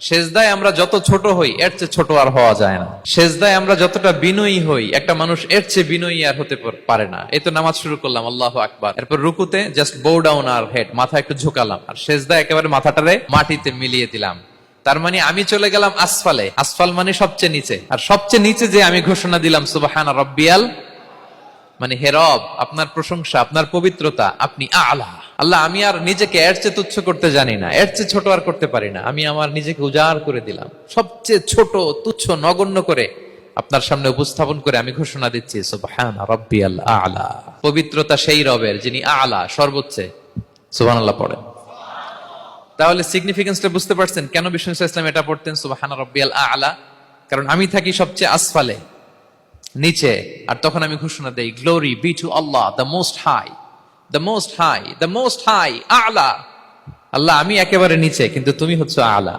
সেজদায় আমরা যত ছোট হই এর চেয়ে ছোট আর হওয়া যায় না। সেজদায় আমরা যতটা বিনয়ী হই একটা মানুষ এর চেয়ে বিনয়ী আর হতে পারে না। এই তো নামাজ শুরু করলাম, আল্লাহু আকবার, এরপর রুকুতে জাস্ট বো ডাউন আর হেড, মাথা একটু ঝুঁকালাম, আর সেজদায় একেবারে মাথাটারে মাটিতে মিলিয়ে দিলাম। তার মানে আমি চলে গেলাম আসফালে। আসফাল মানে সবচেয়ে নিচে, আর সবচেয়ে নিচে যে আমি ঘোষণা দিলাম সুবহানা রাব্বিয়াল, মানে হে রব, আপনার প্রশংসা, আপনার পবিত্রতা, আপনি আলা। আল্লাহ, আমি আর নিজেকে এর চেয়ে তুচ্ছ করতে জানি না, এর চেয়ে ছোট আর করতে পারি না। আমি আমার নিজেকে উজাড় করে দিলাম, সবচেয়ে ছোট, তুচ্ছ, নগণ্য করে আপনার সামনে উপস্থাপন করে আমি ঘোষণা দিচ্ছি সুবহানা রাব্বিয়াল আলা। পবিত্রতা সেই রবের যিনি আলা, সর্বোচ্চ। সুবহানাল্লাহ পড়েন। তাহলে সিগনিফিকেন্সটা বুঝতে পারছেন কেন বিষ্ণু ইসলাম এটা পড়তেন সুবহানা রাব্বিয়াল আলা? কারণ আমি থাকি সবচেয়ে আসফালে, নিচে, আর তখন আমি ঘোষণা দেই glory be to Allah the most high, the most high, the most high আলা। আল্লাহ, আমি একেবারে নিচে কিন্তু তুমি হচ্ছে আলা।